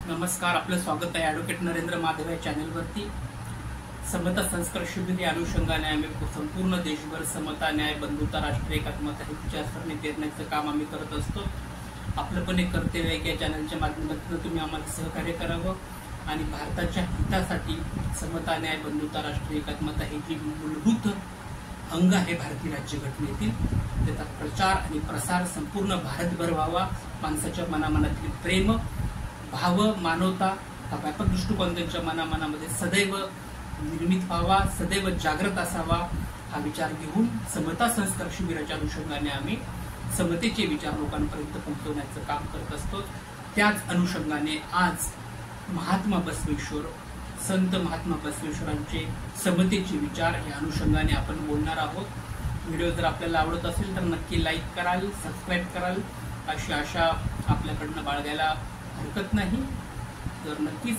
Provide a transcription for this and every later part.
नमस्कार, आपलं स्वागत आहे ॲडव्होकेट नरेंद्र माधव या चॅनलवरती। समता संस्कार शिबिर या अनुषंगाने आम्ही संपूर्ण देशभर समता, न्याय, बंधुता, राष्ट्रीय एकात्मता ही विचारसरणी देण्याचं काम आम्ही करत असतो। आपलं पण एक कर्तव्य आहे की या चॅनलच्या माध्यमातून तुम्ही आम्हाला सहकार्य करावं आणि भारताच्या हितासाठी समता, न्याय, बंधुता, राष्ट्रीय एकात्मता ही जी मूलभूत अंग आहे भारतीय राज्यघटनेतील, त्याचा प्रचार आणि प्रसार संपूर्ण भारतभर व्हावा। माणसाच्या मनामनातील प्रेम, भाव, मानवता हा व्यापक दृष्टिकोन त्यांच्या मनामध्ये सदैव निर्मित व्हावा, सदैव जागृत असावा हा विचार घेऊन समता संस्कार शिबिराच्या अनुषंगाने आम्ही समतेचे विचार लोकांपर्यंत पोहोचवण्याचं काम करत असतो। त्याच अनुषंगाने आज महात्मा बसवेश्वर, संत महात्मा बसवेश्वरांचे समतेचे विचार या अनुषंगाने आपण बोलणार आहोत। व्हिडिओ जर आपल्याला आवडत असेल तर नक्की लाईक कराल, सबस्क्राईब कराल अशी आशा आपल्याकडनं बाळगायला हरकत नाही। तर नक्कीच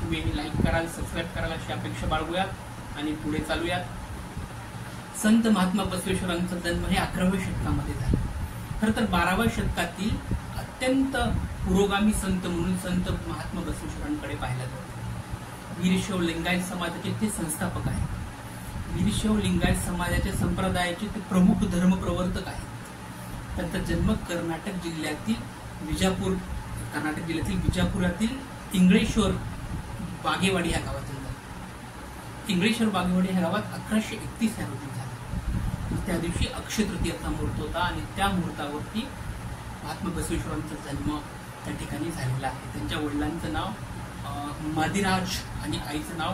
तुम्ही लाईक कराल, सबस्क्राईब कराल अशी अपेक्षा बाळगूयात आणि पुढे चालूयात। संत महात्मा बसवेश्वरांचा जन्म हे 11व्या शतकामध्ये झाला। खरं तर 12व्या शतकातील अत्यंत पुरोगामी संत म्हणून संत महात्मा बसवेश्वरांकडे पाहिलं जातं। वीरशैव लिंगायत समाजाचे ते संस्थापक आहेत। वीरशैव लिंगायत समाजाच्या संप्रदायाचे ते प्रमुख धर्मप्रवर्तक आहेत। त्यांचा जन्म कर्नाटक जिल्ह्यातील विजापुरातील इंगळेश्वर बागेवाडी या गावात झाला। इंगळेश्वर बागेवाडी या गावात 1131 या रोजी झाला। त्या दिवशी अक्षय तृतीयेचा मुहूर्त होता आणि त्या मुहूर्तावरती महात्मा बसवेश्वरांचा जन्म त्या ठिकाणी झालेला आहे। त्यांच्या वडिलांचं नाव मादिराज आणि आईचं नाव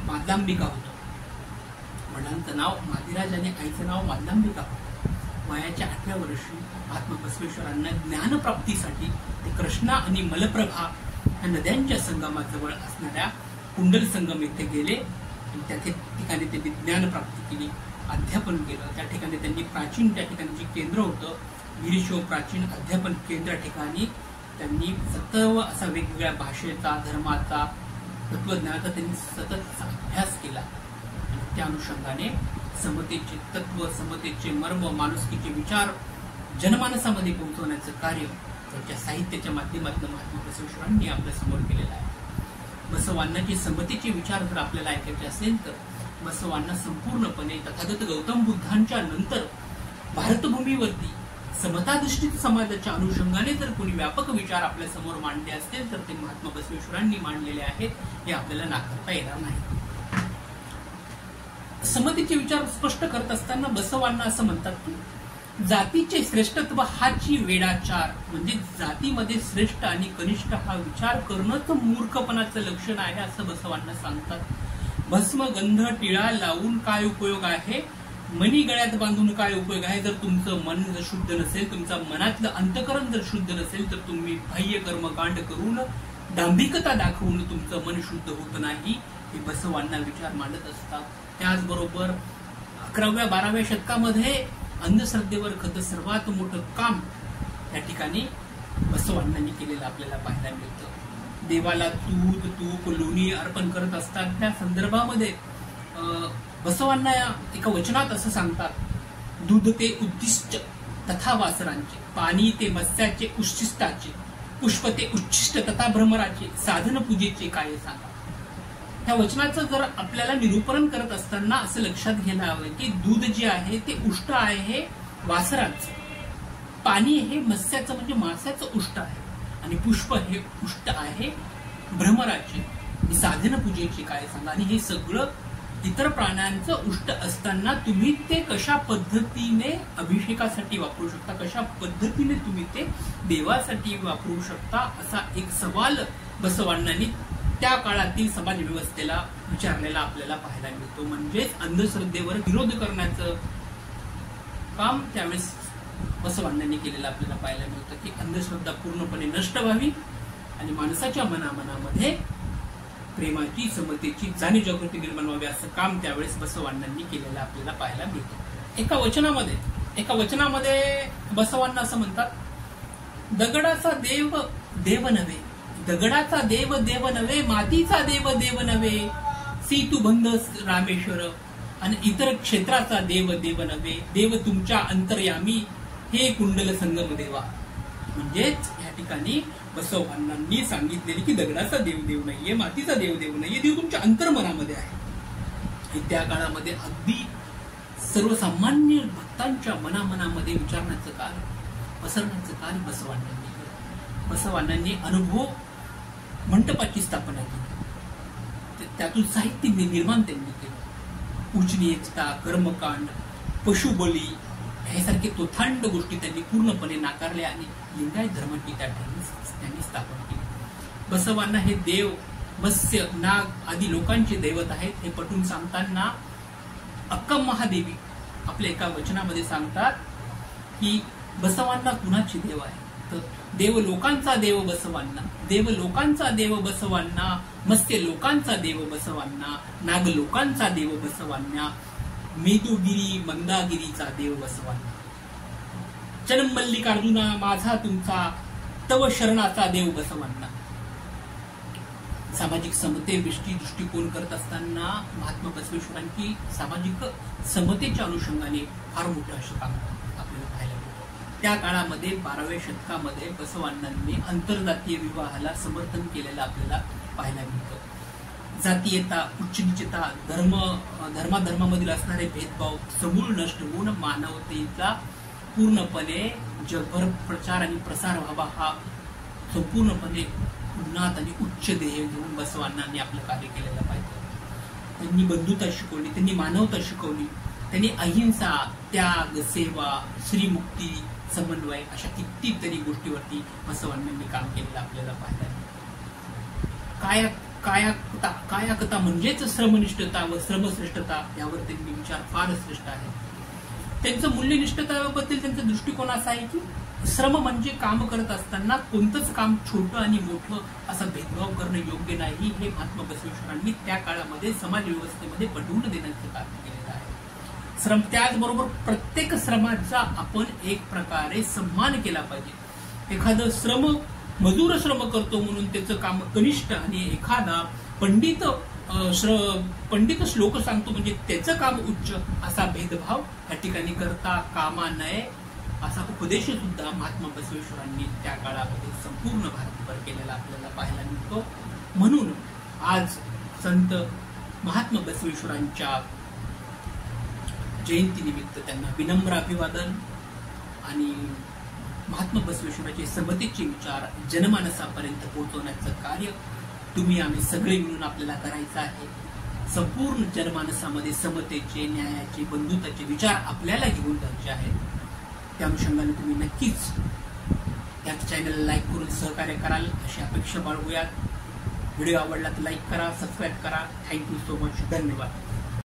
मादलांबिका होतं। वडिलांचं नाव मादिराज आणि आईचं नाव मादलांबिका होतं। वयाच्या 8व्या वर्षी महात्मा बसवेश्वरांना ज्ञानप्राप्तीसाठी ते कृष्णा आणि मलप्रभा या नद्यांच्या संगमाजवळ असणाऱ्या कुंडल संगम येथे गेले आणि त्या ठिकाणी त्यांनी ज्ञानप्राप्ती केली, अध्यापन केलं। त्या ठिकाणी त्यांनी प्राचीन त्या ठिकाणी जे केंद्र होतं वीरशैव प्राचीन अध्यापन केंद्र ठिकाणी त्यांनी सतत असा वेगवेगळ्या भाषेचा, धर्माचा, तत्वज्ञानाचा त्यांनी सतत अभ्यास केला। त्या अनुषंगाने समतेचे तत्व, समतेचे मर्म, माणुसकीचे विचार जनमानसामध्ये पोहोचवण्याचं कार्य त्यांच्या साहित्याच्या माध्यमातून महात्मा बसवेश्वरांनी आपल्या समोर केलेलं आहे। बसवांनाचे समतेचे विचार जर आपल्याला ऐकायचे असेल तर बसवांना संपूर्णपणे तथागत गौतम बुद्धांच्या नंतर भारतभूमीवरती समताधिष्ठित समाजाच्या अनुषंगाने जर कोणी व्यापक विचार आपल्या समोर मांडले असतील तर ते महात्मा बसवेश्वरांनी मांडलेले आहेत, हे आपल्याला नाकारता येणार नाही। समतेचे विचार स्पष्ट करत असताना बसवांना असं म्हणतात की जातीचे श्रेष्ठत्व हाची वेडाचार, म्हणजे जातीमध्ये श्रेष्ठ आणि कनिष्ठ हा विचार करणंच मूर्खपणाचं लक्षण आहे असं बसवांना सांगतात। भस्म, गंध, टिळा लावून काय उपयोग आहे, मणी गळ्यात बांधून काय उपयोग आहे। जर तुमचं मन जर शुद्ध नसेल, तुमचं मनातलं अंतकरण जर शुद्ध नसेल तर तुम्ही बाह्य कर्मकांड करून दांभिकता दाखवून तुमचं मन शुद्ध होत नाही, हे बसवांना विचार मांडत असतात। त्याचबरोबर 11व्या-12व्या शतकामध्ये अंधश्रद्धेवर खतं सर्वात मोठं काम त्या ठिकाणी बसवांनांनी केलेलं आपल्याला पाहायला मिळतं। देवाला दूध, तूप, लोणी अर्पण करत असतात त्या संदर्भामध्ये बसवांना एका वचनात असं सांगतात, दूध ते उद्दिष्ट तथा वासरांचे, पाणी ते मत्स्याचे उच्छिष्टाचे, पुष्प ते उच्छिष्ट तथा भ्रमराचे, साधन पूजेचे काय सांगा। त्या वचनाचं जर आपल्याला निरूपण करत असताना असं लक्षात घ्यायला हवं की दूध जे आहे ते उष्ट आहे वासराचं, पाणी हे मत्स्याचं म्हणजे माशाचं उष्ट आहे आणि पुष्प हे उष्ट आहे भ्रमराचे, साधन पूजेचे काय सांगा। आणि हे सगळं इतर प्राण्यांचं उष्ट असताना तुम्ही ते कशा पद्धतीने अभिषेकासाठी वापरू शकता, कशा पद्धतीने तुम्ही ते देवासाठी वापरू शकता, असा एक सवाल बसवांनांनी त्या काळातील समाज व्यवस्थेला विचारलेला आपल्याला पाहायला मिळतो। म्हणजेच अंधश्रद्धेवर विरोध करण्याचं काम त्यावेळेस बसवांनांनी केलेलं आपल्याला पाहायला मिळतं की अंधश्रद्धा पूर्णपणे नष्ट व्हावी आणि माणसाच्या मनामध्ये प्रेमाची, समतेची जाणीव जागृती निर्माण व्हावी असं काम त्यावेळेस बसवांनांनी केलेलं आपल्याला पाहायला मिळतं। एका वचनामध्ये बसवांना असं म्हणतात, दगडाचा देव देव नव्हे, दगडाचा देव देव नव्हे, मातीचा देव देव नव्हे, सेतुबंध रामेश्वर आणि इतर क्षेत्राचा देव देव नव्हे, देव तुमच्या अंतर्यामी हे कुंडल संगम देवा। म्हणजेच या ठिकाणी बसवांनांनी सांगितलेली की दगडाचा देव नाहीये, मातीचा देव नाहीये, देव तुमच्या अंतर्मनामध्ये आहे. त्या काळामध्ये अगदी सर्वसामान्य भक्तांच्या मनामध्ये विचारण्याचं कार्य, पसरण्याचं कार्य बसवांनांनी केलं. बसवांनांनी अनुभव मंडपाची स्थापना केली, त्यातून साहित्य निर्माण त्यांनी केलं. पूजनीयता, कर्मकांड, पशुबली ह्यासारखे तोथांड गोष्टी त्यांनी पूर्णपणे नाकारल्या आणि लिंगायत धर्माची त्या त्यांनी स्थापन केली. बसवांना हे देव, मत्स्य, नाग आदी लोकांचे दैवत आहेत हे पटवून सांगताना अक्का महादेवी आपल्या एका वचनामध्ये सांगतात की बसवांना कुणाची देव आहे, तर देव लोकांचा देव बसवांना, देव लोकांचा देव बसवांना, मत्स्य लोकांचा देव बसवांना, नाग लोकांचा देव बसवांना, मेदुगिरी मंदागिरीचा देव बसवांना, चरण मल्लिकार्जुना माझा तुमचा तव शरणाचा देव बसवांना. सामाजिक समते दृष्टिकोन करत असताना महात्मा बसवेश्वरांची सामाजिक समतेच्या अनुषंगाने फार मोठं असं काम आपल्याला पाहायला मिळतं. त्या काळामध्ये 12व्या शतकामध्ये बसवांनांनी आंतरजातीय विवाहाला समर्थन केलेलं आपल्याला पाहायला मिळतं. जातीयता, उच्च-नीचता, धर्माधर्मामधील असणारे भेदभाव समूळ नष्ट होऊन मानवतेचा पूर्णपणे जगभर प्रचार आणि प्रसार व्हावा हा संपूर्णपणे उन्नात आणि उच्च ध्येय घेऊन बसवांनांनी आपलं कार्य केलेलं पाहिजे. त्यांनी बंधुता शिकवली, त्यांनी मानवता शिकवली, त्यांनी अहिंसा, त्याग, सेवा, श्रीमुक्ती, समन्वय अशा कितीतरी गोष्टीवरती बसवांनांनी काम केलेलं आपल्याला पाहायला मिळतं. कायाकता म्हणजेच श्रमनिष्ठता व श्रमश्रेष्ठता यावर त्यांनी विचार फार श्रेष्ठ आहे. त्यांचं मूल्यनिष्ठताबद्दल त्यांचा दृष्टिकोन असा आहे की श्रम म्हणजे काम करत असताना कोणतंच काम छोटं आणि मोठं असा भेदभाव करणं योग्य नाही, हे महात्मा बसवेश्वरांनी त्या काळामध्ये समाज व्यवस्थेमध्ये पटवून देण्याचं कार्य केलेलं आहे. श्रम, त्याचबरोबर प्रत्येक श्रमाचा आपण एक प्रकारे सन्मान केला पाहिजे. एखादं मजूर श्रम करतो म्हणून त्याचं काम कनिष्ठ आणि एखादा पंडित श्लोक सांगतो म्हणजे त्याचं काम उच्च असा भेदभाव या ठिकाणी करता कामा नये असा उपदेश सुद्धा महात्मा बसवेश्वरांनी त्या काळामध्ये संपूर्ण भारतभर केलेला आपल्याला पाहायला मिळतो. म्हणून आज संत महात्मा बसवेश्वरांच्या जयंतीनिमित्त त्यांना विनम्र अभिवादन आणि महात्मा बसवेश्वरांचे समतेचे विचार जनमानसापर्यंत पोहोचवण्याचं कार्य तुम्ही आम्ही सगळे मिळून आपल्याला करायचं आहे. संपूर्ण जनमानसामध्ये समतेचे, न्यायाचे, बंधुताचे विचार आपल्याला घेऊन जायचे आहेत. त्या अनुषंगाने तुम्ही नक्कीच या चॅनलला लाईक करून सहकार्य कराल अशी अपेक्षा बाळगूयात. व्हिडिओ आवडला तर लाईक करा, सबस्क्राईब करा. Thank you so much. धन्यवाद.